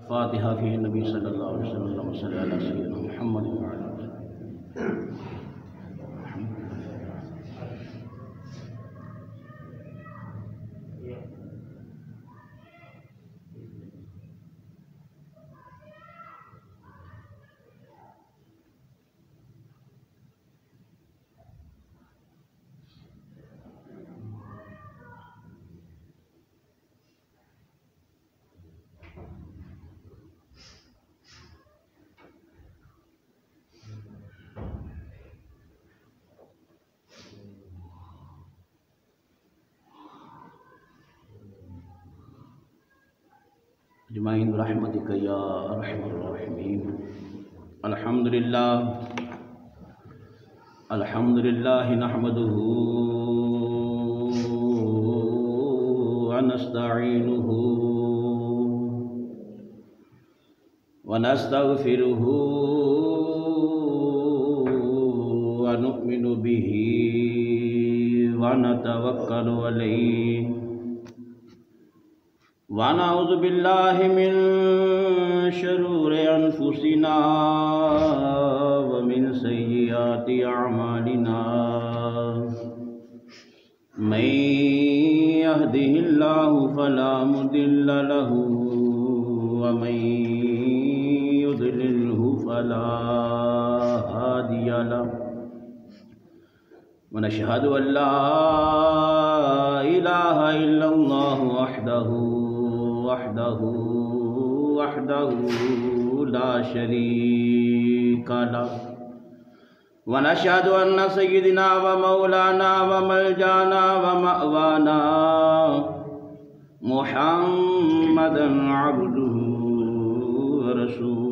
فاتحہ فی نبی صلی اللہ علیہ وسلم صلی اللہ علیہ وسلم محمد وعلی آلہ. اجمعین برحمتک یا ارحم الراحمین. الحمدللہ نحمده ونستعینه ونستغفره ونؤمن به ونتوکل علیہ ونعوذ باللہ من شرور انفسنا ومن سیئات اعمالنا من یہدہ اللہ فلا مضل له ومن یضللہ فلا ہادی له ونشہد ان لا الہ الا اللہ وحدہ لا شریک لہ ونشہد ان سیدنا ومولانا وملجانا ومأوانا محمدا عبدہ ورسولہ.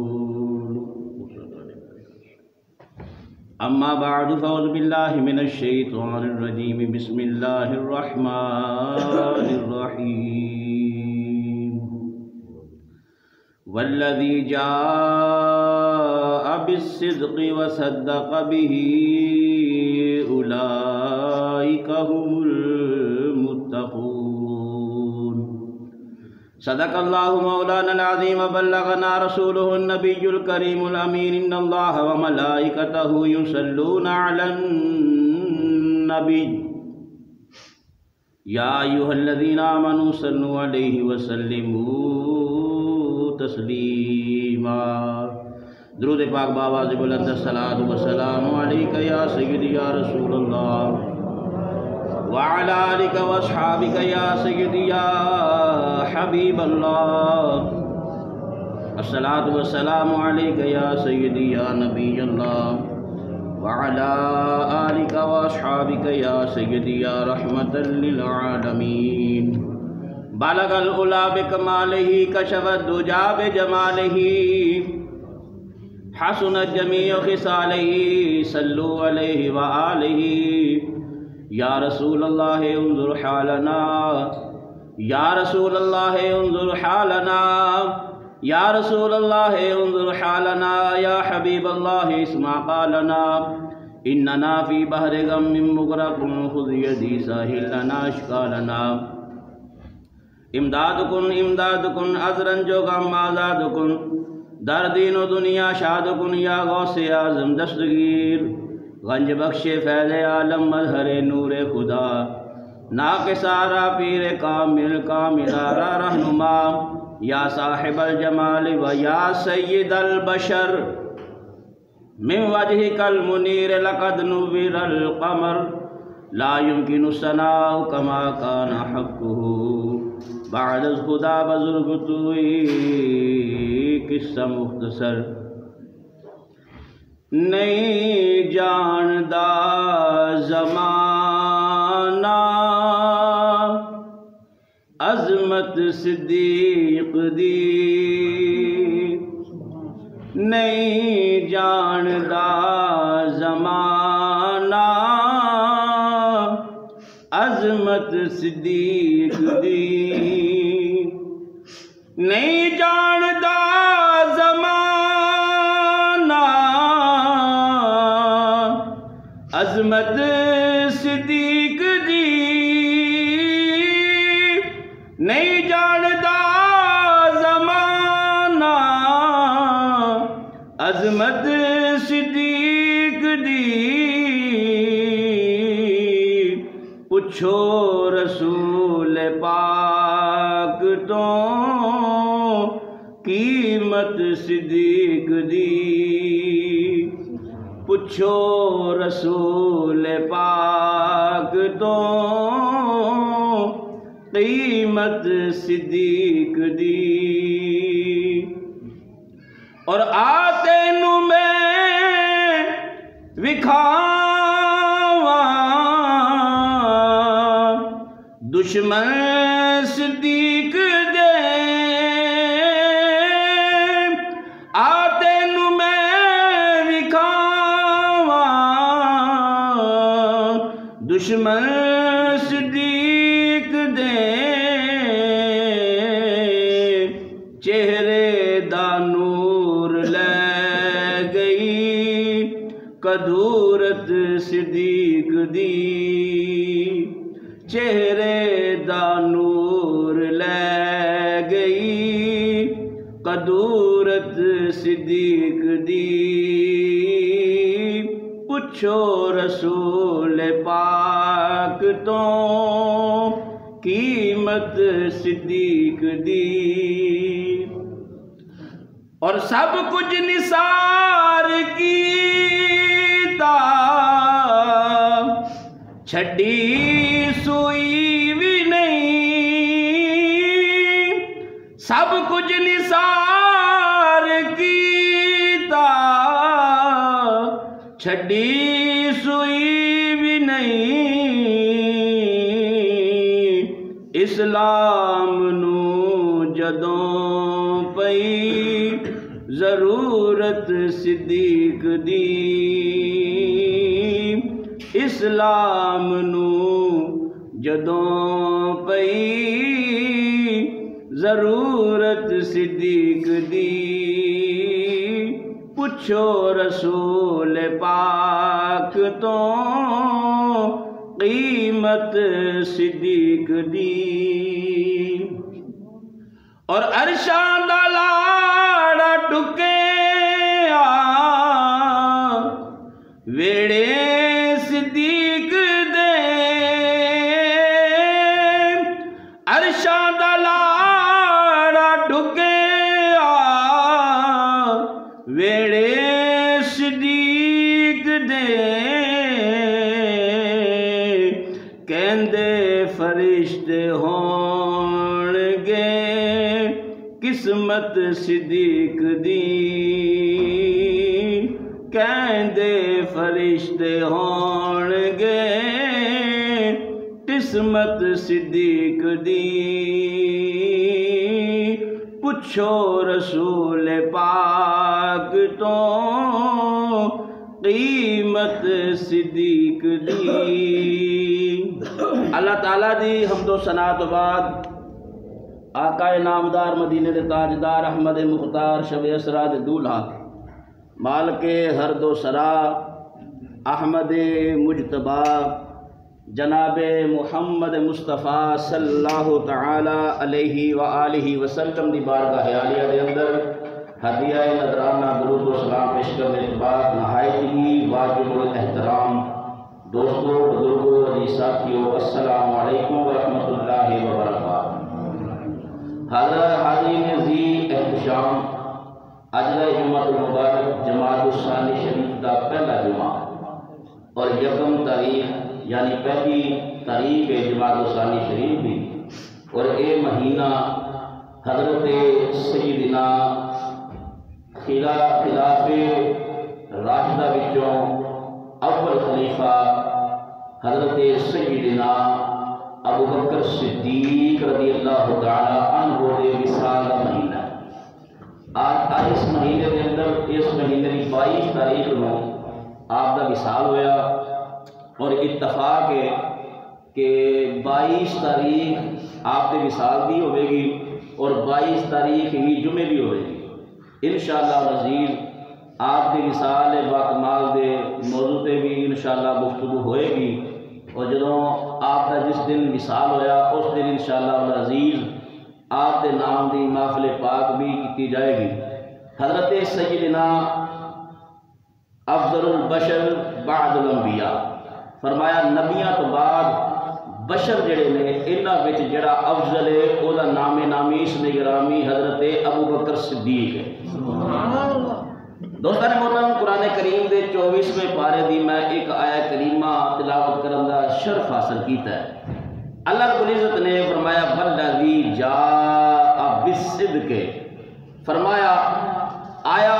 اما بعد فاعوذ باللہ من الشیطان الرجیم. بسم اللہ الرحمن الرحیم. والذی جاء بالصدق وصدق به اولئک هم المتقون. صدق اللہ مولانا العظیم. بلغنا رسولہ النبی الکریم الامین. ان اللہ وملائکتہ یصلون علی النبی یا ایہا الذین آمنوا صلوا علیہ وسلموا تسلیما. درود پاک بآواز بلند. الصلاۃ والسلام علیک یا سیدی یا رسول اللہ وعلی آلک واصحابک یا سیدی یا حبیب اللہ. الصلاۃ والسلام علیک یا سیدی یا نبی اللہ وعلی آلک واصحابک یا سیدی یا رحمۃ للعالمین. بلغ العلا بکمالہ کشف الدجا بجمالہ حسنت جمیع خصالہ صلوا علیہ وآلہ. یا رسول اللہ انظر حالنا یا رسول اللہ انظر حالنا یا رسول اللہ انظر حالنا یا حبیب اللہ اسمع قالنا اننا فی بحر غم مغرق خذ یدی ساحل لنا اشکالنا. امداد کن عذرن جو غم آزاد کن در دین و دنیا شاد کن یا غوث اعظم دستگیر. غنج بخش فیض عالم مظہر نور خدا ناقصارا پیر کامل کاملارا رہنما. یا صاحب الجمال و یا سید البشر من وجهک المنیر لقد نور القمر. لا يمكن الثناء كما كان حقه بعد خدا بزرگ توئی. قصہ مختصر. نہیں جاندہ زمانہ عظمت صدیق دی. نہیں جاندہ زمانہ عظمت صدیق دی. نہیں جاندہ عظمت صدیق دی. نہیں جاندا زمانہ عظمت صدیق دی پچھو رسول پاک تو قیمت صدیق دی پچھو رسول پاک تو قیمت صدیق دی اور آتے نو میں وکھاواں دشمن صدیق دے آتے نو میں وکھاواں دشمن صدیق دے چہرے دا نور لے گئی قدورت صدیق دی چہرے دا نور لے گئی قدورت صدیق دی پچھو رسول پاک تو قیمت صدیق دی اور سب کچھ نثار کیتا چھڈی سوئی بھی نہیں سب کچھ نثار کیتا چھڈی سوئی بھی نہیں اسلام نو جدوں پئی ضرورت صدیق دی اسلام نو جدوں پئی ضرورت صدیق دی پچھو رسول پاک تو قیمت صدیق دی اور عرشاں دا لاڑا ٹکیا ویڑے صدیق دے عرشاں دا لاڑا ٹکیا ویڑے صدیق دے کہندے فرشتے ہون گے قسمت صدیق دی کہندے فرشتے ہون گے قسمت صدیق دی پچھو رسول پاک تو قیمت صدیق دی اللہ تعالیٰ دی حمد و ثنا تو بعد آقا نامدار مدینے دے تاجدار احمد مختار شب اسرا دے دولہا مالک ہر دو سرا احمد مجتبہ جناب محمد مصطفیٰ صلی اللہ تعالی علیہ وآلہ وسلم دی بارگاہ عالیہ دے اندر ہدیہ نذرانہ درود و سلام پیش کرنے کے بعد نہایت ہی واجب الاحترام دوستو بزرگوں عزیز ساتھیوں السلام علیکم ورحمۃ اللہ وبرکاتہ حاضرین عزیز احتشام اجزا جمعہ المبارک جماعت الثانی شریف کا پہلا جمعہ اور یکم تاریخ یعنی پہلی تاریخ جماعت الثانی شریف بھی اور اے مہینہ حضرت سیدنا خلاف راشدہ وچوں اول خلیفہ حضرت سیدنا ابو بکر صدیق رضی اللہ تعالی عنہ دے وصال کا مہینہ آج اس مہینے کے اندر اس مہینے کی 22 تاریخ کو آپ کا وصال ہویا اور اتفاق ہے کہ 22 تاریخ آپ کے وصال بھی ہوئے گی اور 22 تاریخ ہی جمعے بھی ہوئے گی انشاءاللہ عزیز آپ کے وصال باکمال دے موضوع تے بھی انشاءاللہ گفتگو ہوئے گی اور جدوں آپ کا جس دن وصال ہویا اس دن انشاءاللہ عزیز آپ کے نام دی محفل پاک بھی کی جائے گی حضرت سیدنا افضل البشر بعد الانبیاء فرمایا نبیاں تو بعد بشر جڑے نے انہاں وچ جڑا افضل ہے او دا نام نامیس نگرامی حضرت ابو بکر صدیق ہے۔ دوستان محترم، قرآن کریم دے 24ویں پارے دی میں ایک آیت کریمہ تلاوت کرن دا شرف حاصل کیتا ہے۔ اللہ رب العزت نے فرمایا والذی جاء بالصدق، فرمایا آیا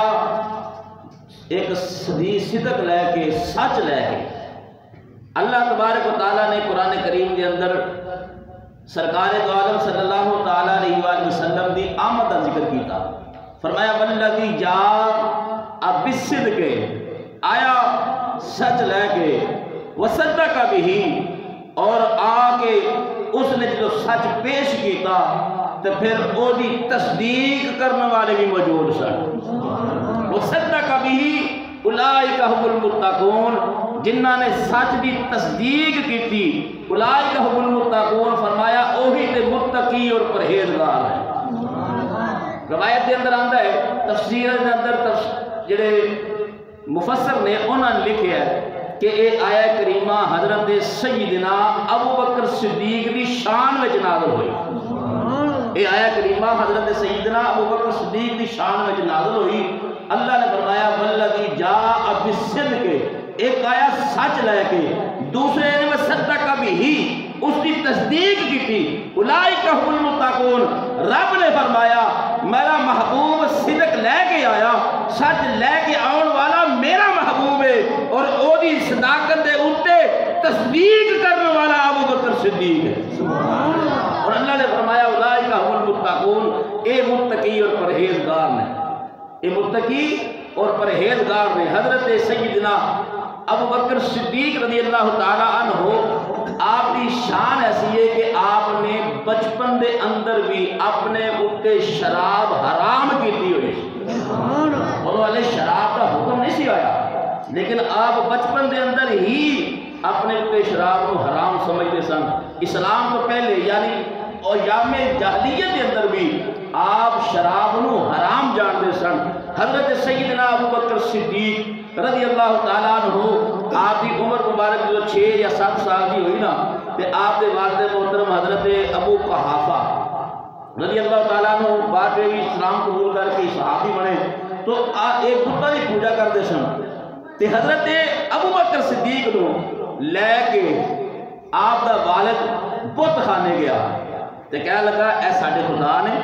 ایک صدق لے کے، سچ لے کے۔ اللہ تبارک و تعالیٰ نے قرآن کریم کے اندر سرکار دو عالم صلی اللہ تعالیٰ علیہ وآلہ وسلم دی آمد کا ذکر کیتا، فرمایا والذی جاء بالصدق، آیا سچ لے کے، وصدق بہ، اور آ کے اس نے جو سچ پیش کیتا تو پھر او دی تصدیق کرنے والے بھی موجود سن۔ وصدق بہ اولئک ھم المتقون، جنہاں نے سچ دی تصدیق کی تھی، اولئک ھم المتقون، فرمایا اوہی تے متقی اور پرہیزگار ہیں۔ روایت دے اندر آندا ہے، تفسیر دے اندر جڑے مفسر نے انہاں نے لکھیا ہے کہ اے آیہ کریمہ حضرت سیدنا ابو بکر صدیق دی شان وچ نازل ہوئی۔ اے آیہ کریمہ حضرت سیدنا ابو بکر صدیق دی شان وچ نازل ہوئی۔ اللہ نے فرمایا والذی جاء بالصدق، ایک آیا سچ لے کے، دوسرے نے وصدق بہ، اس کی تصدیق کی تھی، اولئک ھم المتقون۔ رب نے فرمایا میرا محبوب صدق لے کے آیا، سچ لے کے آن والا میرا محبوب ہے، اور او دی صداقت دے اوتے تصدیق کرنے والا ابو بکر صدیق ہے۔ اور اللہ نے فرمایا اولئک ھم المتقون، اے متقی اور پرہیزگار نے، اے متقی اور پرہیزگار نے۔ حضرت سیدنا ابو بکر صدیق رضی اللہ تعالیٰ عنہ، آپ کی شان ایسی ہے کہ آپ نے بچپن دے اندر بھی اپنے اوتے شراب حرام کیتی ہوئی، اور والے شراب کا حکم نہیں سی آیا، لیکن آپ بچپن دے اندر ہی اپنے اوتے شراب کو حرام سمجھتے سن۔ اسلام تو پہلے یعنی اور یام جاہلیت کے اندر بھی آپ شراب نو حرام جانتے سن۔ حضرت سیدنا ابو بکر صدیق رضی اللہ تعالیٰ عنہ، آپ کی عمر مبارک جو 6 یا 7 سال کی ہوئی نا، تو آپ کے والد محترم حضرت ابو قحافہ رضی اللہ تعالیٰ عنہ بعد میں بھی اسلام قبول کر کے صحابی بنے، تو ایک بتاں کی پوجا کرتے سن، تو حضرت ابو بکر صدیق نو لے کے آپ دا والد بت خانے گیا، تو کہنے لگا اے ساڈے خدا نے،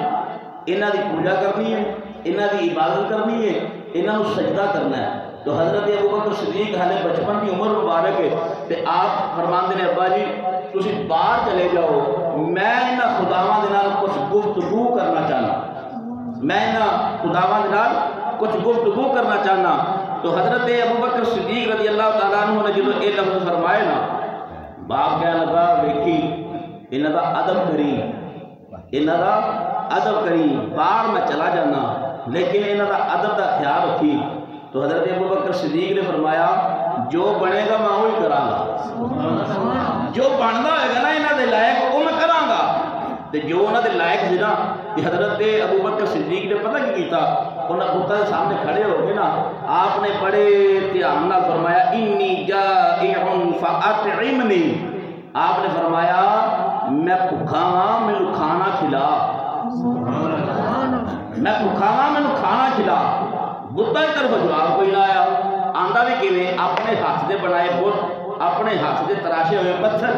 انہاں دی پوجا کرنی ہے، انہاں دی عبادت کرنی ہے، انہاں نو سجدہ کرنا ہے۔ تو حضرت ابو بکر صدیق حالے بچپن کی عمر مبارک ہے، تو آپ فرماندے نے ابا جی تسی باہر چلے جاؤ، میں انہاں خداواں دے نال کچھ گفتگو کرنا چاہنا، میں انہاں خداواں دے نال کچھ گفتگو کرنا چاہنا۔ تو حضرت ابو بکر صدیق رضی اللہ تعالیٰ عنہ نے جب یہ لفظ فرمائے نا، باپ کہنے لگا ویکھی انہاں دا ادب کری، انہاں دا ادب کری، باہر میں چلا جانا لیکن انہاں دا ادب دا خیال رکھی۔ تو حضرت ابو بکر صدیق نے فرمایا جو بنے گا میں وہی کراں گا، جو بندا ہوئے گا نا انہاں دے لائق وہ میں کراں گا۔ تو جو انہاں دے لائق سی نا، کہ حضرت ابو بکر صدیق نے پتہ کی کیتا، انہاں بتاں دے سامنے کھڑے ہو گئے نا، آپ نے بڑے دھیان نال فرمایا انی جائع فاطعمنی، آپ نے فرمایا میں بھوکا ہاں مینوں کھانا کھلا، میں بھوکا ہاں مینوں کھانا کھلا۔ بتاں کی طرف جواب کوئی نہ آیا، آندا بھی کیویں اپنے ہاتھ دے بنائے بت، اپنے ہاتھ دے تراشے ہوئے پتھر،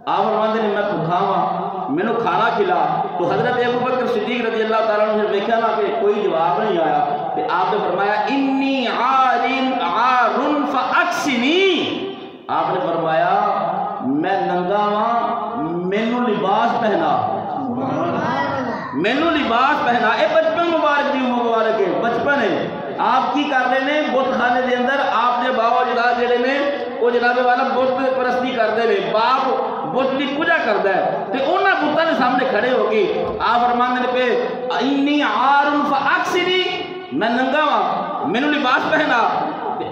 آپ فرماندے نے میں بھوکا ہاں مینوں کھانا کھلا۔ تو حضرت ابو بکر صدیق رضی اللہ تعالیٰ عنہ نے دیکھا نا کہ کوئی جواب نہیں آیا، تو آپ نے فرمایا انی عار فاکسنی، آپ نے فرمایا میں ننگا ہاں مینوں لباس پہنا، مینوں لباس پہنا۔ اے بچپن مبارک دی عمر مبارک ہے، بچپن ہے، آپ کی کر رہے ہیں بت خانے دے اندر، آپ نے باو اجداد جڑے نے وہ جناب والا بت پرستی کرتے ہیں، باپ بت کی پوجا کرتا ہے، تو انہاں بتاں دے سامنے کھڑے ہو کے آپ فرماندے نے پہ انی عار فاکسنی، میں ننگا ہاں مینوں لباس پہنا۔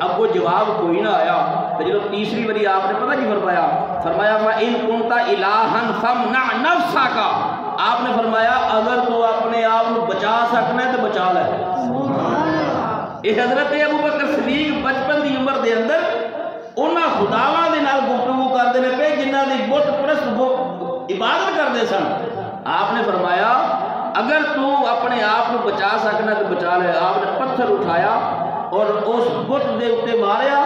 اب وہ جواب کوئی نہ آیا، تو جب تیسری باری آپ نے پتہ کی فرمایا، فرمایا فَإِن كُنْتَ إِلَٰهًا فَامْنَعْ نَفْسَكَ، آپ نے فرمایا اگر تو اپنے آپ کو بچا سکنا ہے تو بچا لے، یہ حضرت ابو بکر صدیق بچپن دی عمر دے اندر انہاں خداواں دے نال گفتگو کردے نے پے جنہاں دی بت پرست عبادت کردے سن. آپ نے فرمایا اگر تو اپنے آپ کو بچا سکنا تو بچا لے. آپ نے پتھر اٹھایا اور اس بت دے اوتے ماریا.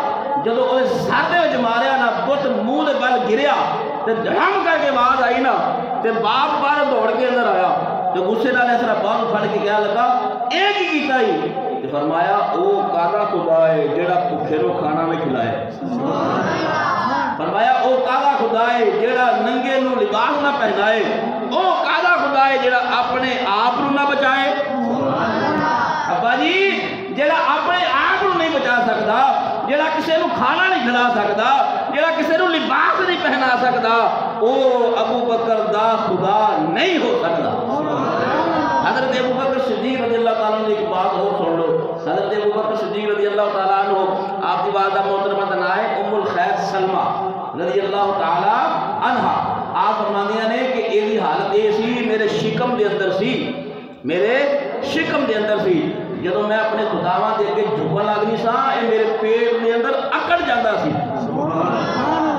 جدو اس سر دے وچ ماریا نا بت منہ دے بل گریا تے دھڑام کر کے آواز آئی نا تے باپ باہر دوڑ کے اندر آیا تے غصے نال اس طرح باہر پھڑ کے کہنے لگا اے کی کیتا ہی؟ تے فرمایا او کادا خدا ہے جیڑا بھوکے نو کھانا میں کھلائے. فرمایا او کادا خدا ہے جیڑا ننگے نو لباس نہ پہنائے. او کادا خدا ہے جیڑا اپنے آپ نو نہ بچائے. ابا جی جیڑا اپنے آپ نو نہیں بچا سکتا, جیڑا کسے نو کھانا نہیں کھلا سکتا, جیڑا کسے نو لباس نہیں پہنا سکتا, او ابو بکر دا خدا نہیں ہو سکتا. حضرت ابو بکر صدیق رضی اللہ تعالیٰ عنہ ایک بات اور سن لو. حضرت ابو بکر صدیق رضی اللہ تعالیٰ عنہ آپ کی والدہ محترمہ کا نام ہے ام الخیر سلمہ رضی اللہ تعالیٰ عنہ. آپ فرماندیاں نے کہ ایسی حالت یہ سی میرے شکم دے اندر سی, میرے شکم دے اندر سی. جدو میں اپنے خداواں دے کے جھکن لگنی سا یہ میرے پیٹ دے اندر اکڑ جاتا سی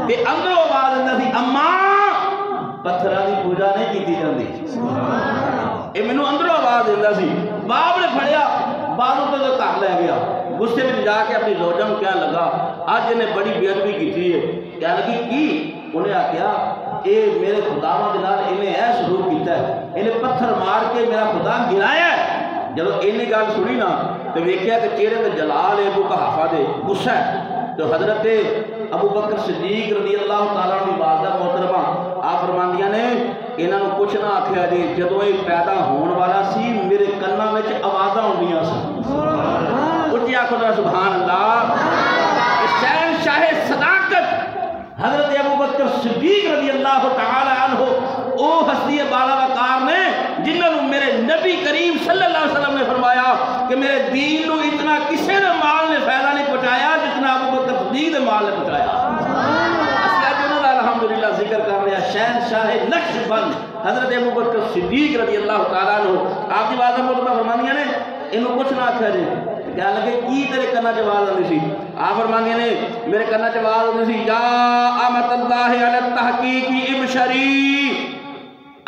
تے اندروں آواز آندا سی اماں پتھراں دی پوجا نہیں کیتی جاندی. یہ مینوں اندروں آواز آندا سی. باپ نے پھڑیا بازو تے گھر لے گیا. غصے میں جا کے اپنی زوجہ نوں کہنے لگا اج نے بڑی بے ادبی کیتی ہے. کہنے لگی کی؟ انہیں آخیا اے میرے خداواں دے نال انہیں اے سلوک کیتا ہے, انہیں پتھر مار کے میرا خدا گرایا ہے. جب انہیں گل سنی نا تو ویکھیا کہ چہرے تے جلال ابو قحافہ دے غصہ ہے. تو حضرت ابو بکر صدیق رضی اللہ تعالیٰ عنہ دی والدہ محترمہ آپ فرماندیاں نے انہاں نوں کچھ نہ آکھیا جی. جدوں یہ پیدا ہون والا سی میرے کناں وچ آوازاں ہوندیاں سن. اچھی آکھو ذرا سبحان اللہ. شہنشاہ صداقت حضرت ابو بکر صدیق رضی اللہ تعالی عنہ او ہستی بالا وقار نے جنہوں نے میرے نبی کریم صلی اللہ علیہ وسلم نے فرمایا کہ میرے دین نو اتنا کسی نے مال نے فائدہ نہیں پہنچایا جتنا ابو بکر صدیق نے مال نے پہنچایا. اسی اج انہاں دا الحمدللہ ذکر کر رہے ہیں شہنشاہ نقشبند حضرت ابو بکر صدیق رضی اللہ تعالی عنہ. آپ کی بات محترمہ فرمانیاں نے انہوں کچھ نہ آکھیا جی. کہنے لگے کی تیرے کنا جواز آندی سی؟ آپ فرماندے نے میرے کنا جواز آندی سی یا امت اللہ علی التحقیق ابشری.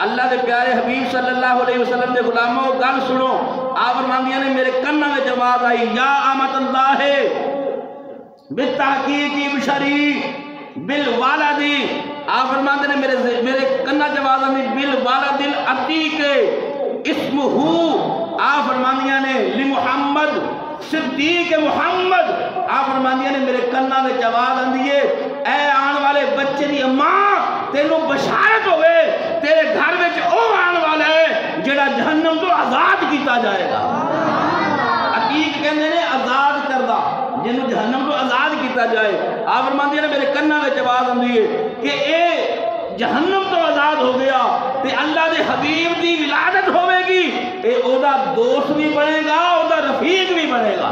اللہ دے پیارے حبیب صلی اللہ علیہ وسلم دے غلاموں گل سنو. آپ فرماندیاں نے میرے کنا میں جواز آئی یا امت اللہ بالتحقیق ابشری بالوالد. آپ فرماندے نے میرے کنا جواز آئی بالوالد العتیق اسمہ. آپ فرماندیاں نے لمحمد صدیق محمد. آپ فرماندیاں نے میرے کنا میں جواز آندی ہے اے آن والے بچے دی اماں تینوں بشارت ہوئے تیرے گھر وچ او آن والا ہے جڑا جہنم تو آزاد کیتا جائے گا. عتیق کہندے نے آزاد کردہ جنوں جہنم تو آزاد کیتا جائے. آپ فرماندیاں نے میرے کنا میں جواز آندی ہے کہ اے جہنم تو آزاد ہو گیا تے اللہ دے حبیب دی ولادت ہوئے گی اے او دا دوست بھی بنے گا او دا رفیق بھی بنے گا.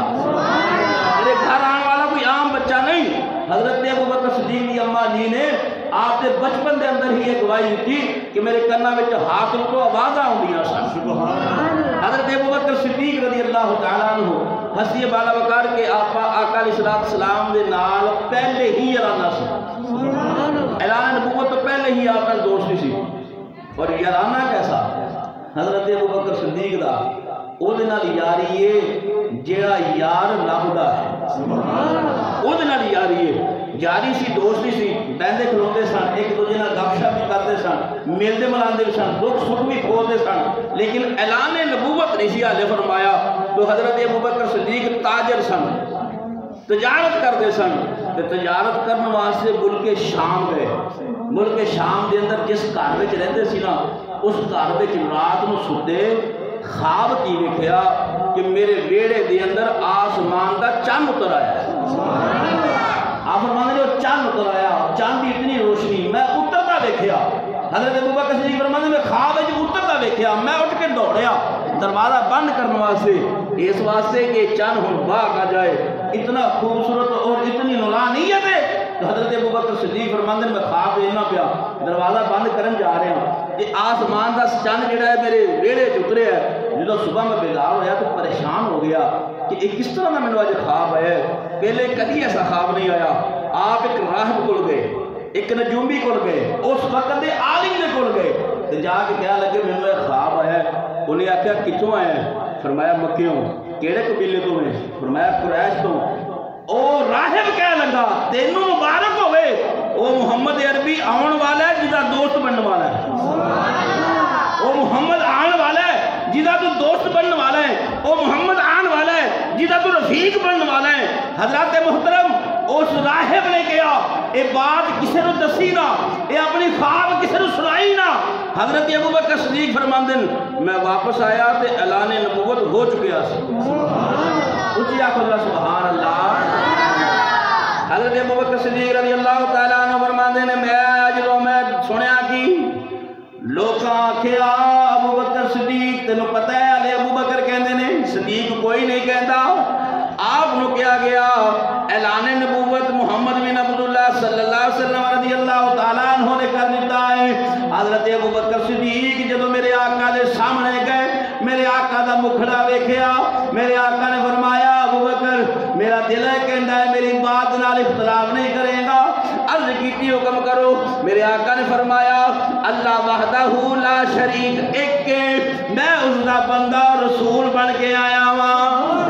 میرے گھر آنے والا کوئی عام بچہ نہیں. حضرت ابو بکر صدیق کی اماں جی نے آپ کے بچپن دے اندر ہی ایک گواہی دی کہ میرے کنا وچ حاکم تو آوازاں ہوندیاں سن. حضرت ابو بکر صدیق رضی اللہ تعالیٰ عنہ ہستی بالا وقار کے آقا علیہ السلام دے نال پہلے ہی یارانہ سی. اعلان نبوت تو پہلے ہی آپ کا دوستی سی. اور یارانہ کیسا؟ حضرت ابو بکر صدیق دا او دے نال یاری ہے جیڑا یار رب دا ہے. او دے نال یاری ہے یاری سی دوستی سی. بہندے کھلوتے سن ایک دوجے نال گپ شپ بھی کرتے سن ملتے ملاندے بھی سن دکھ سکھ بھی کھولتے سن. لیکن اعلان نبوت نہیں سی حالے فرمایا. تو حضرت ابو بکر صدیق تاجر سن تجارت کرتے سن. تجارت کرنے واسطے ملک شام گئے. ملک شام دے اندر جس گھر وچ رہندے سی نا اس گھر وچ رات نوں ستے خواب کی ویکھیا کہ میرے ویڑے دے اندر آسمان دا چاند اتر آیا ہے. آپ فرماندے نے چاند اتر آیا, چاند دی اتنی روشنی میں اترتا دیکھیا. حضرت ابو بکر صدیق فرماندے میں خواب وچ اترتا دیکھیا. میں اٹھ کے دوڑیا دروازہ بند کرنے واسطے اس واسطے کہ چاند ہن باغ آ جائے. اتنا خوبصورت اور اتنی نورانیت ہے. تو حضرت ابو بکر صدیق فرماندے میں خواب دینا پیا دروازہ بند کرن جا رہا کہ آسمان دا چاند جڑا ہے میرے ویڑے چ اتریا ہے. جدو صبح میں بیدار ہویا تو پریشان ہو گیا کہ ایک کس طرح میں نے خواب ہے. پہلے کدی ایسا خواب نہیں آیا. آپ ایک راہب کول گئے, ایک نجومی کول گئے, اس وقت دے عالم دے کول گئے تو جا کے کہا لگے میں نے خواب آیا ہے. انہیں آخیا کتوں آیا ہے؟ فرمایا مکیوں. کیڑے قبیلے تو ہیں؟ فرمایا قریش تو. او راہب کہہ لگا تینوں مبارک ہوئے, او محمد عربی آن والا ہے جدا دوست بننے والا ہے. او محمد آن والا ہے جدا تو دوست بننے والا ہے. او محمد آن والا ہے جدا تو رفیق بننے والا ہے. حضرات محترم اس راہب نے کہا اے بات کسے نو دسی نا, اے اپنی خواب کسے نو سنائی نا. حضرت ابوبکر صدیق فرماندن میں واپس آیا تے اعلان نبوت ہو چکیا سی. اچھی آنکھوں اللہ سبحان اللہ. حضرت ابوبکر صدیق رضی اللہ تعالیٰ عنہ فرماندے نے میں جدوں میں سنیا کی لوکاں آکھیا ابوبکر صدیق تینوں پتہ ہے علی ابوبکر کہندے نے, صدیق کوئی نہیں کہندا. آپ نو کیا گیا اعلان نبوت محمد بن عبداللہ صلی اللہ علیہ وسلم رضی اللہ تعالیٰ عنہ نے کر دیتا ہے. حضرت ابوبکر صدیق جدو میرے آقا دے سامنے گئے, میرے آقا دا مکھڑا ویکھیا, میرے آقا نے فرمایا ابوبکر میرا دل ہے کہندا ہے میری بات نال اختلاف نہیں کرے گا. عرض کیتی حکم کرو. میرے آقا نے فرمایا اللہ وحدہ لا شریک ایک کے, میں اس دا بندہ رسول بن کے آیا ہوں,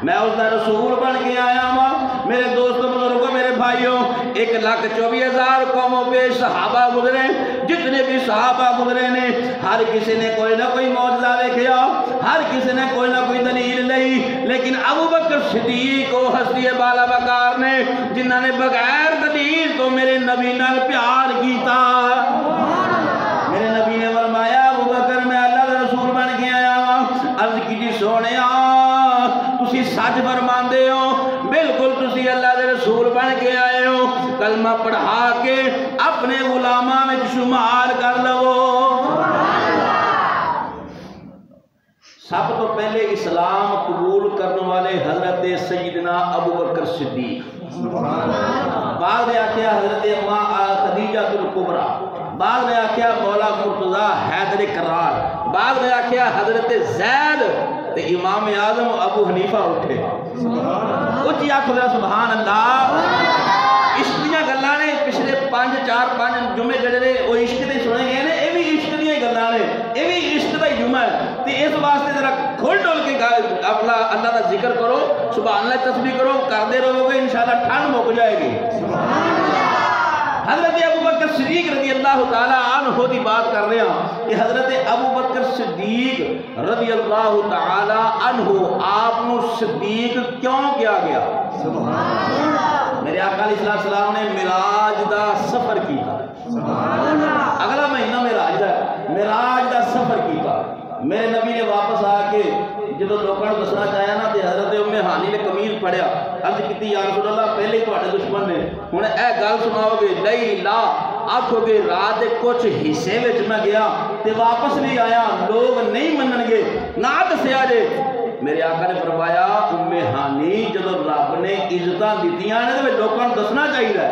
میں اس دا رسول بن کے آیا ہوں. میرے دوستوں بزرگوں میرے بھائیوں 1,24,000 قوموں پہ صحابہ گزرے, جتنے بھی صحابہ گزرے نے ہر کسی نے کوئی نہ کوئی معجزہ دیکھا, ہر کسی نے کوئی نہ کوئی دلیل نہیں, لیکن ابوبکر صدیق کو ہستی بالا وقار نے جنہوں نے بغیر دلیل تو میرے نبی نال پیار کیتا. میرے نبی نے فرمایا ابوبکر میں اللہ کا رسول بن کے آیا ہوں. عرض کی جی سونیا تسی سچ فرماندے ہو, بالکل تسی اللہ دے رسول بن کے آئے ہو, کلمہ پڑھا کے اپنے غلاماں میں شمار کر لو. سب تو پہلے اسلام قبول کرنے والے حضرت سیدنا ابوبکر صدیق, بعد نے آکھیا حضرت خدیجہ الکبریٰ, بعد نے آکھیا مولا مرتضیٰ حیدر کرار, بعد نے آکھیا حضرت زید تے امام اعظم ابو حنیفہ اٹھے. اچھی آنکھوں سبحان اللہ. عشق دیاں گلاں نے پچھلے 5 جمعے جڑے وہ عشق دے سنے گئے نے, اے بھی عشق دیاں گلاں نے, اے بھی عشق دا جمعہ ہے. تے اس واسطے ذرا کھول ڈول کے اپنا اللہ دا ذکر کرو, سبحان اللہ تسبیح کرو, کردے رہو گے انشاءاللہ ٹھنڈ مک جائے گی. حضرت ابوبکر صدیق رضی اللہ تعالیٰ عنہ دی بات کر رہے ہیں کہ حضرت ابوبکر صدیق رضی اللہ تعالیٰ عنہ آپ نو صدیق کیوں کیا گیا؟ میرے آقا علیہ السلام نے معراج دا سفر کیتا, اگلا مہینہ معراج دا سفر کیتا. میرے نبی نے واپس آ کے جدو لوگوں کو دسنا چاہیا نا تے حضرت ام ہانی نے قمیض پڑھیا, عرض کیتی یا رسول اللہ پہلے ہی تواڈے دشمن نے, ہن اے گل سناؤ گے نہیں لا آکھو گے رات دے کچھ حصے وچ میں گیا تے واپس نہیں آیا, لوگ نہیں منن گے, نہ دسیا جے. میرے آقا نے فرمایا ام ہانی جدو رب نے عزتاں دتیاں نے تے لوگوں کو دسنا چاہیے,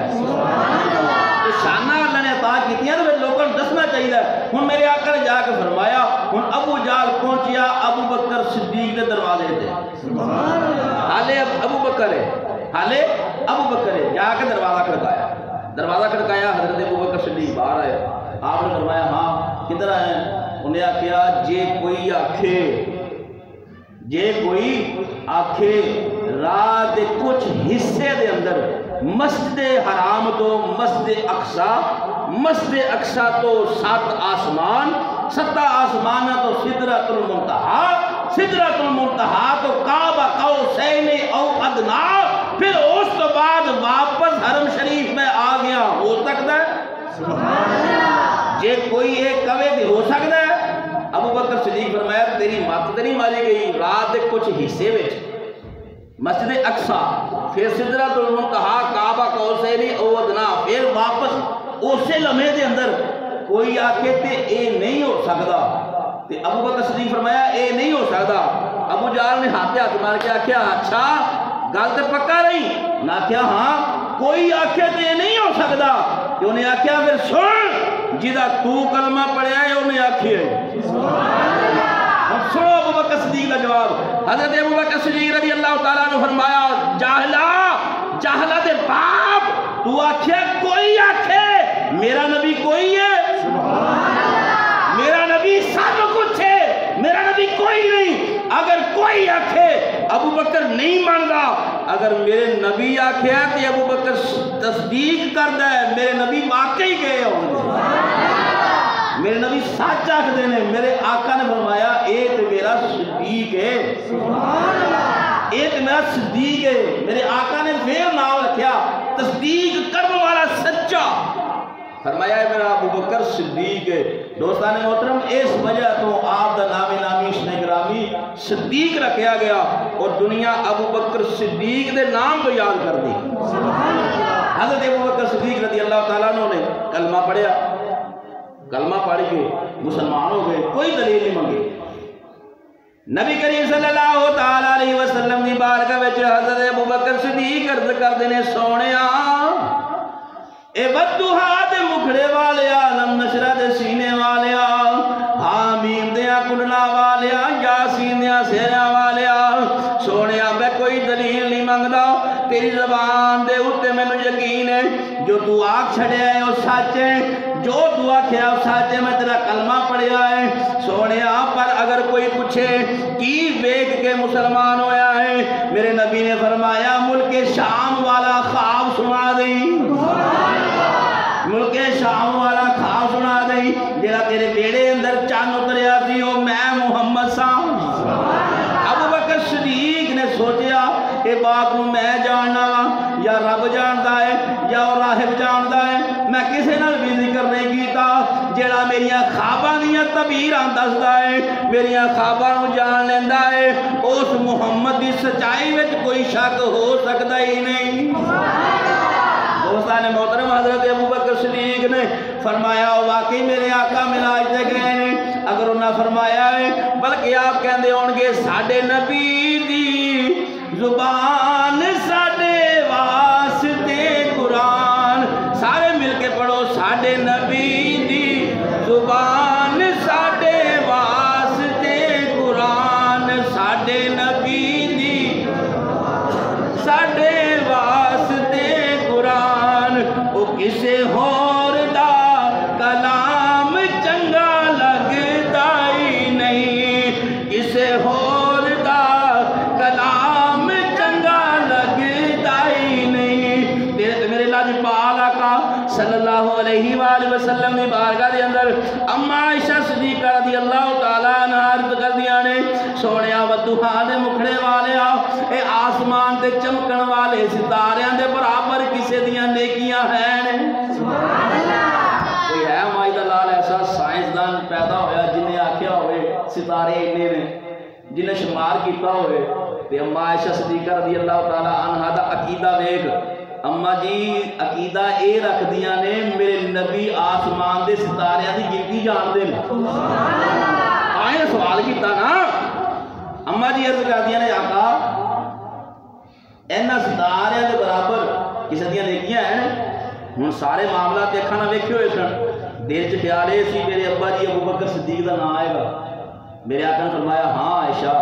شانہ اللہ نے عطا کیتیاں تے لوگوں کو دسنا چاہیے. ہن میرے آقا نے جا کے فرمایا ہن ابو جہل پہنچیا ابوبکر صدیق کے دروازے تے, حالے ابوبکر ہے, جا کے دروازہ کھڑکایا, حضرت ابوبکر صدیق باہر آئے. آپ نے فرمایا ہاں کدھر آئے؟ انہیں آکھیا جے کوئی آکھے رات دے کچھ حصے دے اندر مسجد حرام تو مسجد اقصا تو 7 آسمان تو سدرۃ المنتہا تو کعبہ قوسین او ادنا, پھر اس تو بعد واپس حرم شریف میں آ گیا. ہو سکتا ہے جے کوئی ایک کوے بھی ہو سکتا ہے. ابوبکر صدیق فرمایا تیری مت نہیں ماری گئی, رات دے کچھ حصے وچ مسجد اقصا, پھر سدرۃ المنتہا, کعبہ قوسین او ادنا, پھر واپس اسی لمحے دے اندر کوئی آکھے تے اے نہیں ہو سکتا. تے ابوبکر صدیق فرمایا اے نہیں ہو سکتا. ابو جہل نے ہاتھ مار کے آکھیا اچھا گل تے پکا رہی نہ, آکھیا ہاں کوئی آکھے تے اے نہیں ہو سکتا. تے انہیں آکھیا پھر سن جدا تو کلمہ پڑھیا ہے انہیں آکھیا ہے. سنو ابو بکر صدیق کا جواب. حضرت ابو بکر صدیق رضی اللہ تعالیٰ نے فرمایا جاہلا دے باپ تو آکھے کوئی آکھے میرا نبی کوئی ہے, میرا نبی سب کچھ ہے, میرا نبی کوئی نہیں. اگر کوئی آکھے ابو بکر نہیں ماندا, اگر میرے نبی آکھے تو ابو بکر تصدیق کردا ہے میرے نبی واقعی گئے ہوں گے, میرے نبی سچ آکھدے نے. میرے آقا نے فرمایا اے تے میرا صدیق ہے, اے تے میرا صدیق ہے. میرے آقا نے پھر نام رکھیا تصدیق کرنے والا سچا, فرمایا ہے میرا ابو بکر صدیق ہے. دوستان محترم اس وجہ تو آپ دا نامی شنے گرامی صدیق رکھیا گیا اور دنیا ابو بکر صدیق دے نام کو یاد کر دی. حضرت ابو بکر صدیق رضی اللہ تعالیٰ عنہ نے کلمہ پڑھیا, کلمہ پڑھ کے مسلمان ہو گئے, کوئی دلیل نہیں منگی. نبی کریم صلی اللہ تعالیٰ علیہ وسلم دی بارگاہ وچ حضرت ابو بکر صدیق عرض کردے نے سونیا اے بدوہا دے مکھڑے والیا, لم نشرہ دے سینے والیا, حامیم دیاں کلنا والیا, یاسین دیاں سیریا والیا, سونیا میں کوئی دلیل نہیں منگدا, تیری زبان دے اتے میں نے یقین ہے جو تو آگ چھڑے ہے وہ سچ ہے, جو تو آکھیا وہ سچ ہے, میں تیرا کلمہ پڑھیا ہے. سونیا پر اگر کوئی پوچھے کی ویک کے مسلمان ہویا ہے, میرے نبی نے فرمایا ملک شام والا خواب سنا دیں, ملک شام والا خواب سنا دیں, جیڑا تیرے بیڑے اندر چاند اتریا سی وہ میں محمد صاحب. ابو بکر صدیق نے سوچیا کہ بات میں جاننا یا رب جانتا ہے یا راہب جانتا ہے, میں کسے نال بھی ذکر نہیں کیتا, جیڑا میریاں خواباں دیاں تعبیراں دسدا ہے, میریاں خواباں نوں جان لیندا ہے, اس محمد دی سچائی وچ کوئی شک ہو سکدا ہی نہیں. دوستان محترم حضرت ابو بکر صدیق نے فرمایا واقعی میرے آقا معراج تے گئے نے. اگر انہاں فرمایا ہے بلکہ آپ کہندے ہون گے ساڈے نبی دی زبان ساڈے واسطے قرآن, سارے مل کے پڑھو ساڈے نبی دی زبان ساڈے واسطے قرآن, ساڈے نبی دی ساڈے واسطے قرآن, او کسے ہور دا کلام چنگا لگدا ہی نہیں, کسے ہور دا کلام چنگا لگدا ہی نہیں. میرے لاجپال آقا صلی اللہ علیہ وآلہ وسلم نے بارگاہ دے اندر اما عائشہ صدیقہ رضی اللہ تعالیٰ عنہ عرض کر دیا نے سونیا ودوہا دے مکھڑے والیا, اے آسمان تے چمکن والے ستاریاں دے برابر کسے دیاں نیکیاں ہیں. کوئی ہے مائی دلال ایسا سائنسدان پیدا ہویا جنہیں آکھیا ہوئے ستارے انہیں نے, جنہیں شمار کیتا ہوئے. تے اما عائشہ صدیقہ رضی اللہ تعالیٰ عنہ دا عقیدہ دیکھ, اما جی عقیدہ اے رکھ دیا نے میرے نبی آسمان دے ستاریاں دی گنتی جان دے نے. آئے سوال کیتا نا, اما جی عرض کر دیا نے آقا اینا ستاریاں دے برابر کسی دیاں نیکیاں ہیں. ہن سارے معاملات دیکھا نہ ویکھے ہوئے سن, دل چ خیال اے سی میرے ابا جی ابو بکر صدیق دا نام آئے گا. میرے آقا نے فرمایا ہاں عائشہ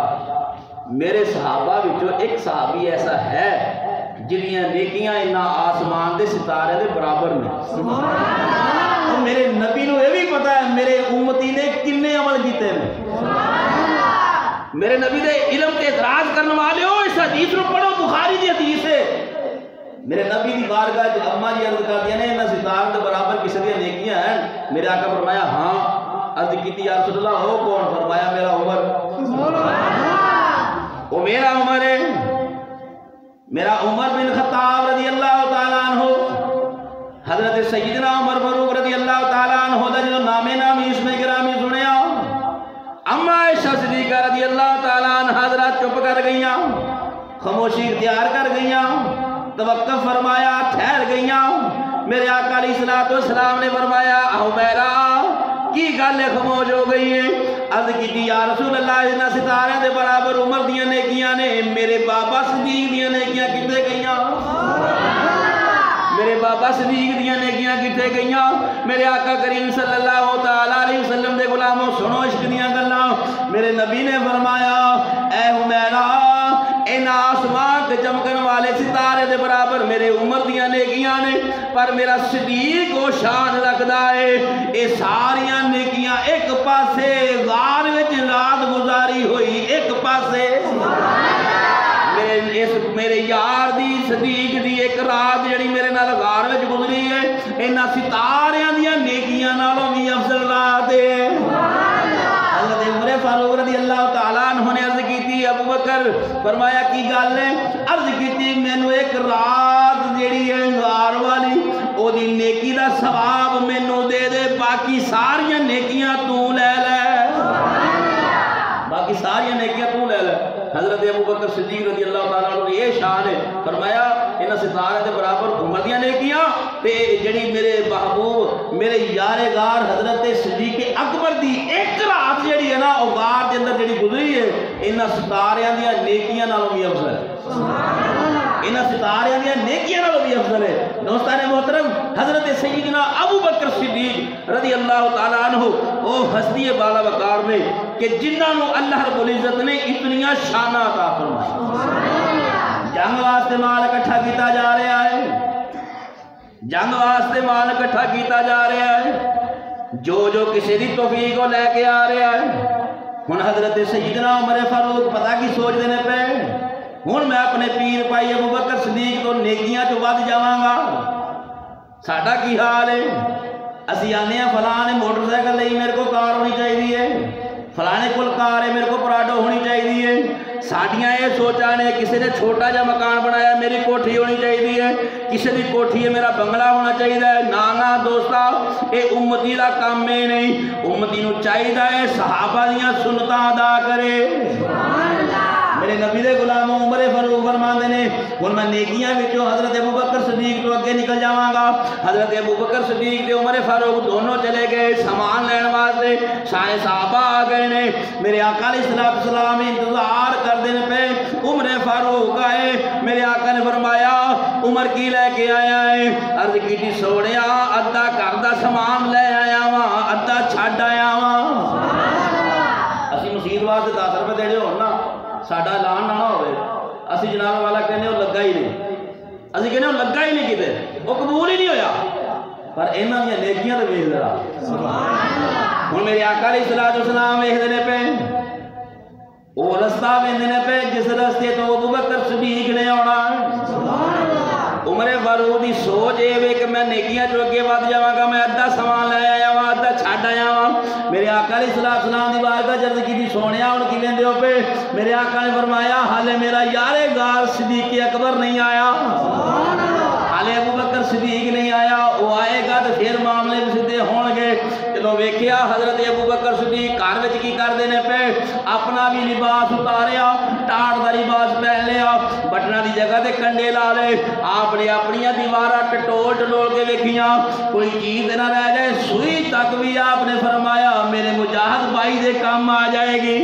میرے صحابہ وچوں ایک صحابی ایسا ہے جنیاں نیکیاں انہاں آسمان دے ستارے دے برابر میں. اور میرے نبی نو یہ بھی پتا ہے میرے امتی نے کنے عمل کیتے ہیں. میرے نبی دے علم تے اعتراض کرنے والے ہو اس حدیث نو پڑھو, بخاری دی حدیث ہے. میرے نبی دی بارگاہ جو اما جی عرض کر دیا نے انہاں ستارے دے برابر کسی دی نیکیاں ہیں. میرے آقا فرمایا ہاں. عرض کیتی یا رسول اللہ ہو کون؟ فرمایا میرا عمر. وہ میرا عمر ہے, میرا عمر بن خطاب رضی اللہ تعالیٰ عنہ. حضرت سیدنا عمر فاروق رضی اللہ تعالیٰ عنہ دا جو نامی اس میں گرامی سنیا, اما عائشہ صدیقہ رضی اللہ تعالیٰ عنہ حضرات چپ کر گئیاں, خاموشی اختیار کر گئیاں, توقف فرمایا, ٹھہر گئیاں. میرے آقا علیہ السلام نے فرمایا عمیرہ کی گل خاموش ہو گئی ہے. عرض کی یا رسول اللہ انہاں ستارے دے برابر عمر دیاں نیکیاں نے, میرے بابا صدیق دیاں نیکیاں کتے گئیاں؟ میرے بابا صدیق دیاں نیکیاں کتے گئیاں؟ میرے آقا کریم صلی اللہ تعالیٰ علیہ وسلم دے غلاموں سنو عشق دیاں گلاں. میرے نبی نے فرمایا اے حمیرہ ان آسمان تے چمکن والے ستارے دے برابر میرے عمر دیاں نیکیاں نے، پر میرا صدیق وہ شان رکھدا ہے اے ساریاں نیکیاں ایک پاسے غار وچ رات گزاری ہوئی، ایک پاسے میرے یار دی صدیق دی ایک رات جڑی میرے نال غار وچ گزری ہے انہاں ستاریاں دیاں نیکیاں نالوں بھی افضل رات ہے۔ حضرت عمر فاروق رضی اللہ تعالیٰ عنہ نے عرض کی تھی ابو بکر، فرمایا کی گل ہے؟ عرض کی تھی مینوں ایک رات جڑی ہے غار والی او دی نیکی دا ثواب مینوں دے دے، باقی ساریاں نیکیاں تو لے لے، باقی ساریاں نیکیاں تو لے لے۔ حضرت ابو بکر صدیق رضی اللہ تعالیٰ عنہ نے یہ شان ہے، فرمایا انہاں ستارے دے برابر عمر دیاں نیکیاں تے جڑی میرے محبوب میرے یار غار حضرت صدیق اکبر دی ایک رات جڑی ہے نا او غار دے اندر جڑی گزری ہے انہاں ستاریاں دیاں نیکیاں نالوں بھی افضل ہے، انہاں ستاریاں دیاں نیکیاں نالوں بھی افضل ہے۔ دوستان محترم، حضرت سیدنا ابو بکر صدیق رضی اللہ تعالیٰ عنہ او ہستی بالا وقار میں کہ جنہاں نو اللہ رب العزت نے اتنیاں شانہ عطا فرمائی۔ جنگ واسطے مال اکٹھا کیتا جا رہا ہے، جنگ واسطے مال اکٹھا کیتا جا رہا ہے، جو کسی دی توفیق کو لے کے آ رہا ہے۔ ہن حضرت سیدنا عمر فاروق پتہ کی سوچ دینے پہ ہن میں اپنے پیر پائی ابو بکر صدیق تو نیکیاں چ ود جاواں گا، ساڈا کی حال ہے؟ اسی آنے ہیں فلاں موٹر سائیکل لئی میرے کو کار ہونی چاہیے، فلانے کول کار ہے میرے کو پراڈو ہونی چاہیے، ساڈیاں یہ سوچاں نے کسی نے چھوٹا جا مکان بنایا میری کوٹھی ہونی چاہیے، کسی دی کوٹھی ہے میرا بنگلہ ہونا چاہیے۔ نا دوستا اے امتی دا کام میں نہیں، امتی نو چاہیے صحابہ دیاں سنتاں ادا کرے۔ میرے نبی دے غلاموں عمر فاروق فرماندے نے ہن میں نیکیاں وچوں حضرت ابو بکر صدیق تو اگے نکل جاواں گا۔ حضرت ابو بکر صدیق تے عمر فاروق دونوں چلے گئے سامان لین واسطے، سارے صحابہ آ گئے نے، میرے آقا علیہ السلام انتظار کردے نے پے، عمر فاروق آئے، میرے آقا نے فرمایا عمر کی لے کے آیا ہے؟ عرض کیتی سونیا ادھا گھر دا سامان لے آیا واں، ادھا چھڈ آیا واں۔ اسی مسجد واسطے 10 روپے دینے ہون نا ساڈا اعلان نہ ہوئے، اسی جناب والا کہنے وہ لگا ہی نہیں، اسی کہنے وہ لگا ہی نہیں کتے، وہ قبول ہی نہیں ہویا، پر انہاں دیاں نیکیاں تے ویکھ ذرا۔ ہن میرے آقا علیہ السلام ویکھدے نے پے وہ رستہ ویندے نے پے جس رستے تو ابو بکر صدیق نے آنا۔ عمر فاروق دی سوچ اے وے کہ میں نیکیاں جو اگے ود جاواں گا، میں ادھا سامان لے آیا واں، ادھا چھڈ آیا واں۔ میرے آقا علیہ السلام دی بارگاہ عرض کیتی سونیا ہن کی لیندے ہو پے؟ میرے آقا نے فرمایا حالے میرا یار غار صدیق اکبر نہیں آیا، حالے ابو بکر صدیق نہیں آیا، وہ آئے گا تو پھر معاملے سیدھے ہون گے۔ جدوں ویکھیا حضرت ابو بکر صدیق گھر وچ کی کردے نے پے، اپنا بھی لباس اتاریا، ٹاٹ دا لباس پہن لیا، بٹنا دی جگہ تے کنڈے لا لے، اپنیاں دیواراں ٹٹول کے ویکھیاں، کوئی چیز نہ رہ جائے، سوئی تک بھی آپ نے فرمایا میرے مجاہد بھائی دے کام آ جائے گی،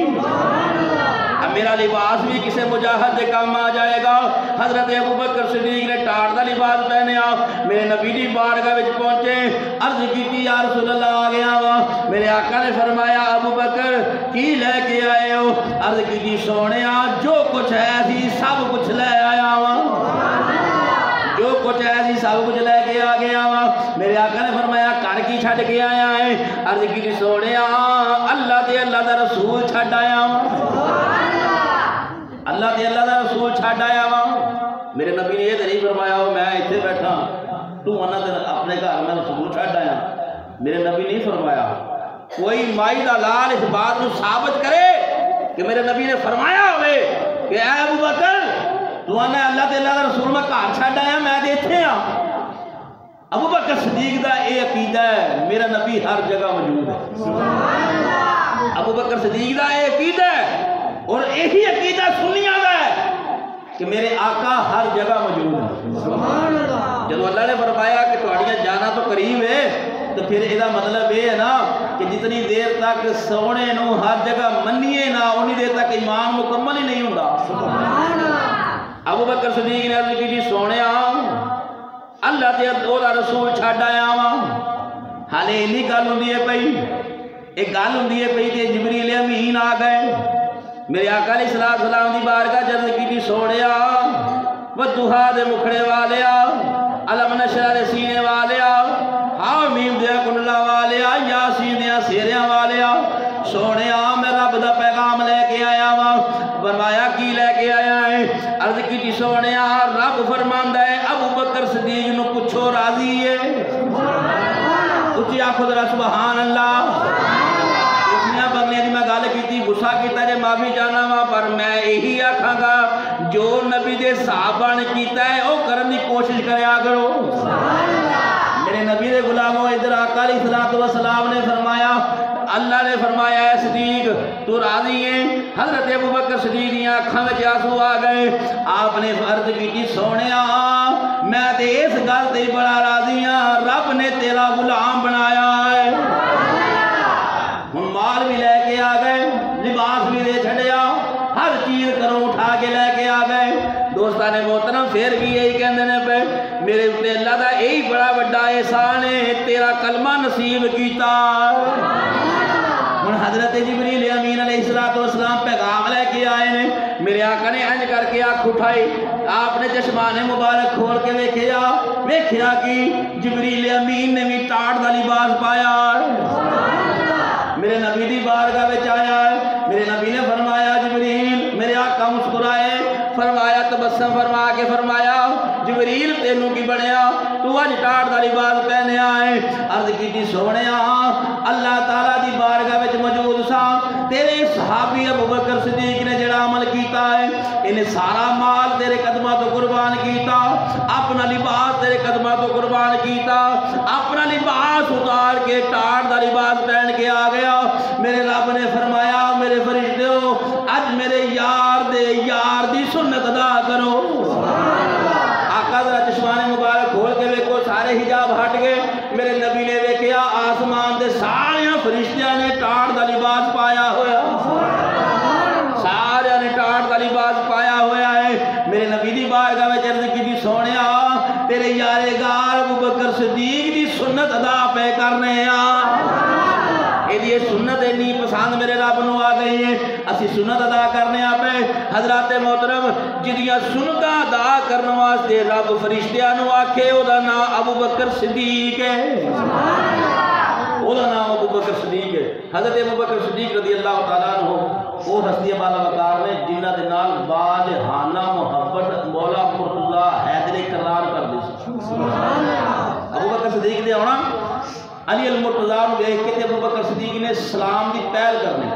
میرا لباس بھی کسی مجاہد دے کام آ جائے گا۔ حضرت ابو بکر صدیق نے ٹاٹ دا لباس پہنیا، میرے نبی دی بارگاہ وچ پہنچے، عرض کیتی یا رسول اللہ آ گیا وا۔ میرے آقا نے فرمایا ابو بکر کی لے کے آئے ہو؟ عرض کیتی سونیا جو کچھ ہے سی سب کچھ لے آیا وا، جو کچھ ہے سی سب کچھ لے کے آ گیا وا۔ میرے آقا نے فرمایا گھر کی چھڈ کے آیا ہے؟ عرض کیتی سونیا اللہ تے اللہ دا رسول چھڈ آیا وا، اللہ تے اللہ دا رسول چھڈ آیا وا۔ میرے نبی نے یہ تو نہیں فرمایا ہو میں اتنے بیٹھا تو انہاں تے اپنے گھر میں رسول چھڈ آیا، میرے نبی نہیں فرمایا۔ کوئی مائی دا لال اس بات کو ثابت کرے کہ میرے نبی نے فرمایا ہوئے کہ اے ابو بکر تو انہاں اللہ تے اللہ دا رسول میں گھر چھڈ آیا، میں تے اتنے ہاں۔ ابو بکر صدیق دا اے عقیدہ ہے میرا نبی ہر جگہ موجود ہے، ابو بکر صدیق دا اے عقیدہ ہے اور یہی عقیدہ سنیاں دا ہے کہ میرے آقا ہر جگہ موجود ہے۔ جب اللہ نے فرمایا کہ تہاڈیاں جانا تو قریب ہے تو پھر یہ مطلب یہ ہے نا کہ جتنی دیر تک سونے نو ہر جگہ منیے نہ انی دیر تک ایمان مکمل ہی نہیں ہوندا۔ ابو بکر صدیق نے عرض کی سونیا اللہ تے دا رسول چھڈ آیا وا، حالے اینی گل ہوندی ہے پئی ایک گل ہوندی ہے پئی تے جبریل امین آ گئے میرے آقا علیہ السلام دی بارگاہ عرض کیتی سونیا وضحا دے مکھڑے والیا علم نشر دے سینے والیا حامیم دے کنلا والیا یاسین دے سیریاں والیا سونیا میں رب دا پیغام لے کے آیا وا فرمایا کی لے کے آیا ہے عرض کیتی سونیا رب فرماندا ہے ابو بکر صدیق نو پوچھو راضی ہے اچھی آنکھوں ذرا سبحان اللہ بگنے دی میں گل کیتی غصہ کیتا جے معافی چاہنا وا پر میں یہی آکھاں گا جو نبی دے صحابہ نے کیتا ہے او کرن دی کوشش کریا کرو میرے نبی دے غلاموں ادھر آقا علیہ السلام نے فرمایا اللہ نے فرمایا اے صدیق تو راضی ہے حضرت ابو بکر صدیق دی آنکھاں وچ آنسو آ گئے آپ نے عرض کیتی سونیا میں تے اس گل تے بڑا راضی ہاں رب نے تیرا غلام بنایا ہے مال بھی لے کے آ گئے لباس بھی دے چھڑیا ہر چیز کروں اٹھا کے لے کے آ گئے دوستان محترم پھر بھی یہی کہندے نے پہ میرے اتے اللہ دا یہی بڑا بڑا احسان ہے تیرا کلمہ نصیب کیتا حضرت جبریل امین علیہ السلام پیغام لے کے آئے نے میرے آقا نے انج کر کے آنکھ اٹھائی آپ نے چشمان مبارک کھول کے ویکھیا کہ جبریل امین نے بھی ٹاٹ دا لباس پایا میرے نبی دی بارگاہ وچ آیا ہے میرے نبی نے فرمایا جبریل میرے آقا مسکرائے فرمایا تبسم فرما کے فرمایا جبریل تینوں کی بنیا تو اج ٹاٹ دا لباس پہنے آئے عرض کیتی سونیا اللہ تعالیٰ دی بارگاہ وچ موجود سا تیرے صحابی ابو بکر صدیق نے جڑا عمل کیتا ہے انہیں سارا مال تیرے قدمہ تو قربان کیتا اپنا لباس تیرے قدمہ تو قربان کیتا اپنا لباس اتار کے ٹاٹ دا لباس پہن کے آ گیا میرے رب نے فرمایا میرے فرشتوں اج میرے یار دی سنت ادا کرو آقا ذرا چشمان مبارک کھول کے ویکھو سارے حجاب ہٹ گئے میرے نبی نے ویکھیا آسمان دے سارے فرشتیاں نے ٹاٹ دا لباس پایا ہویا سارے نے ٹاٹ دا لباس پایا ہویا ہے میرے نبی دی بارگاہ وچ عرض کیتی سونیا تیرے یارے گار ابو بکر صدیق دی سنت ادا پہ کرنے یہ سنت اتنی پسند میرے رب نو آ گئی ہے اسی سنت ادا کرنے پہ حضرات محترم جدیاں سنتاں ادا کرنے واسطے رب فرشتیاں نو آکھے او دا نام ابو بکر صدیق ہے او دا نام ابو بکر صدیق ہے حضرت ابو بکر صدیق رضی اللہ تعالیٰ عنہ وہ ہستی بالا وقار نے جنہ دے نال بالغانہ محبت مولا مرتضی حیدر کرار کر دی ابو بکر صدیق دے ہونا علی المرتضی نو دیکھ کے ابو بکر صدیق نے سلام دی پہل کرنے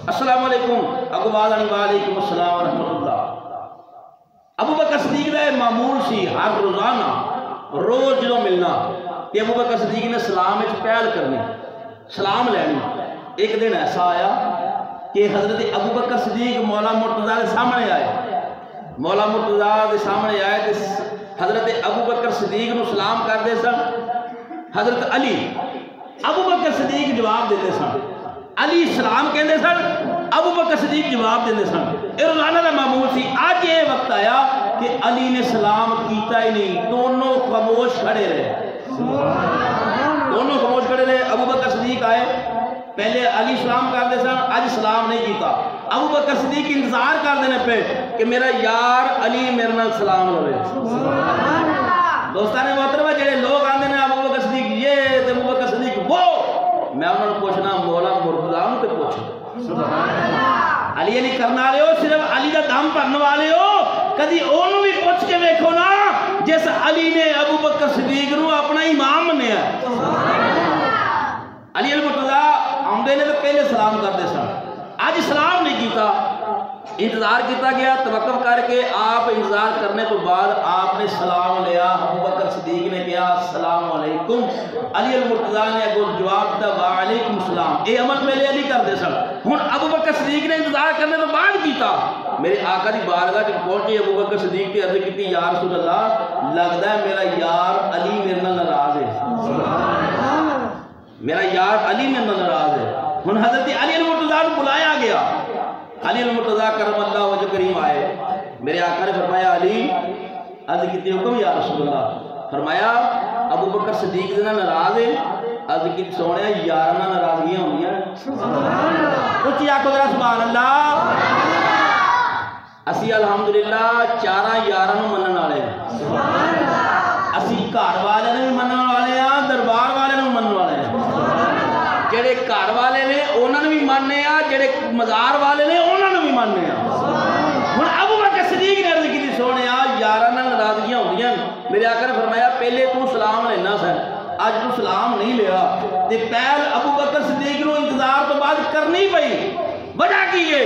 السلام علیکم اگو بعد علیکم السلام ورحمۃ اللہ ابو بکر صدیق دا معمول سی ہر روزانہ روز جو ملنا کہ ابو بکر صدیق نے سلام وچ پہل کرنی سلام لینی ایک دن ایسا آیا کہ حضرت ابو بکر صدیق مولا مرتضی کے سامنے آئے مولا مرتضی کے سامنے آئے کہ حضرت ابو بکر صدیق نو سلام کر دے سن حضرت علی ابو بکر صدیق جواب دیتے سن علی سلام کہندے سن ابو بکر صدیق جواب دیتے سن روزانہ کا معمول سی آج یہ وقت آیا کہ علی نے سلام کیتا ہی نہیں دونوں خاموش کھڑے رہے ابو بکر صدیق آئے پہلے علی سلام کر دے سن آج سلام نہیں کیتا ابو بکر صدیق انتظار کر دینے پہ کہ میرا یار علی میرے نال سلام لے دوستانے محترمہ جڑے لوگ آندے نے ابو بکر صدیق یہ تے ابو بکر صدیق وہ میں انہوں نے پوچھنا مولا مرتضی نو تے پوچھو علی علی کرنا والے ہو صرف علی دا دم بھرن والے ہو کدی اونوں بھی پوچھ کے ویکھو نا جس علی نے ابو بکر صدیق نو اپنا امام منیا علی المرتضی آمدے نے تو پہلے سلام کرتے سن آج سلام نہیں کیتا انتظار کیتا گیا توقف کر کے آپ انتظار کرنے تو بعد آپ نے سلام لیا ابو بکر صدیق نے کہا السلام علیکم علی المرتضی نے اگو جواب دا وعلیکم السلام اے عمل پہلے علی کر دے سن ہن ابو بکر صدیق نے انتظار کرنے تو بعد کیتا میرے آقا دی بارگاہ جب پہنچے ابو بکر صدیق کی عرض کیتی یا رسول اللہ لگتا ہے میرا یار علی میرے نال ناراض ہے میرا یار علی میرے نال ناراض ہے ہن حضرت علی المرتضی کو بلایا گیا علی المرتضی کرم اللہ وجہ کریم آئے میرے آقا نے فرمایا علی عرض کیتی حکم یا رسول اللہ فرمایا ابو بکر صدیق دینا ناراض ہے عرض کی سونے یارنا ناراضگیاں ہوندیاں اچھی آکھو ذرا سبحان اللہ اسی الحمدللہ چاراں یاراں نوں منن والے اسی گھر والے نے بھی منن والے ہاں دربار والے نے منن والے ہیں جڑے گھر والے نے انہاں نوں بھی ماننے آ جڑے مزار والے نے انہاں نوں بھی ماننے آ ہن ابو بکر صدیق نے عرض کی سونے یاراں نال ناراضگیاں ہوندیاں میرے آقا نے فرمایا پہلے تو سلام لینا سی اج تو سلام نہیں لیا تے پہل ابو بکر صدیق نو انتظار تو بعد کرنی پئی وجہ کی ہے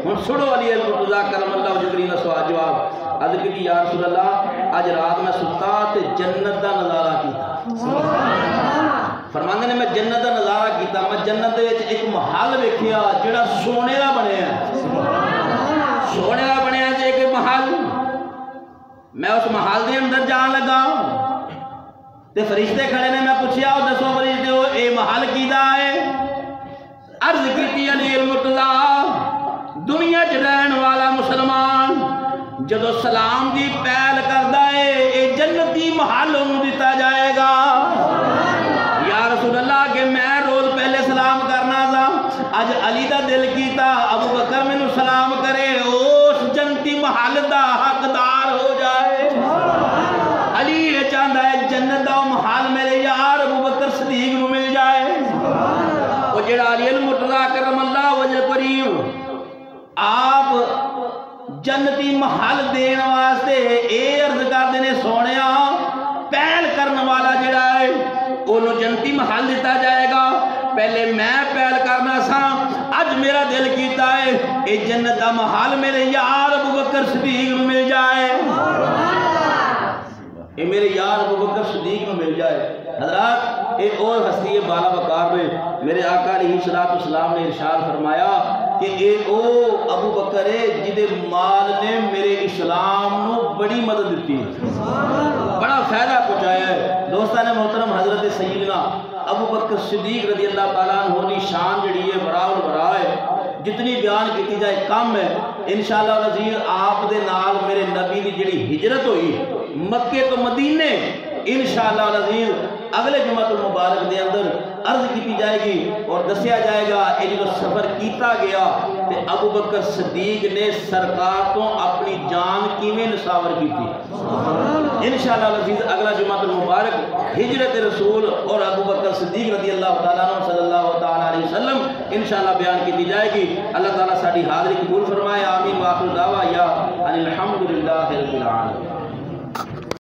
ہن سنو علی المرتضیٰ کرم اللہ وجہہ کا سوال جواب عرض کی یا رسول اللہ اج رات میں ستا تے جنت دا نظارہ کیتا فرماندے نے میں جنت دا نظارہ کیتا میں جنت دے وچ ایک محل ویکھیا جڑا سونے دا بنیا سونے دا بنیا تے ایک محل میں اس محل دے اندر جان لگا تے فرشتے کھڑے نے میں پوچھیا دسو فرشتے ہو اے محل کیدا ہے عرض کیتی علی المرتضیٰ دنیا چ رہن والا مسلمان جدو سلام دی پہل کردا ہے اے جنتی محل انہوں دیتا جائے گا یا رسول اللہ کہ میں روز پہلے سلام کرنا تھا اج علی دا دل کیتا ابو بکر مینوں سلام کرے اس جنتی محل دا حقدار ہو جائے علی یہ چاہتا ہے جنت دا محل میرے یار ابو بکر صدیق نو مل جائے وہ جڑا علی المرتضیٰ کرم اللہ وجہ کریم آپ جنتی محل دین واسطے اے عرض کر دینے سونیا پہل کرنے والا جڑا ہے انہوں جنتی محل دیتا جائے گا پہلے میں پہل کرنا سا اج میرا دل کیتا ہے اے جنت دا محل میرے یار ابو بکر صدیق نو مل جائے اے میرے یار ابو بکر صدیق میں مل جائے حضرات ایک اور ہستی بالا وقار میں میرے آقا علیہ السلام نے ارشاد فرمایا کہ اے او ابو بکر ہے جدے مال نے میرے اسلام نو بڑی مدد دیتی بڑا فائدہ پہنچایا ہے دوستان محترم حضرت سیدنا ابو بکر صدیق رضی اللہ تعالیٰ عنہ کی شان جڑی ہے برا البرا ہے جتنی بیان کی جائے کم ہے انشاءاللہ العزیز آپ دے نال میرے نبی دی جڑی ہجرت ہوئی مکے تو مدینے انشاءاللہ العزیز اگلے جمعہ المبارک دے اندر عرض کی جائے گی اور دسیا جائے گا یہ جو سفر کیتا گیا کہ ابو بکر صدیق نے سرکار تو اپنی جان کیویں نصاور کی تھی انشاءاللہ العزیز اگلا جمعہ المبارک ہجرت رسول اور ابو بکر صدیق رضی اللہ تعالیٰ عنہ صلی اللہ تعالیٰ علیہ وسلم انشاءاللہ بیان کی جائے گی اللہ تعالیٰ ساری حاضری قبول فرمائے آمین وآخر دعویٰ یا الحمدللہ رب العالمین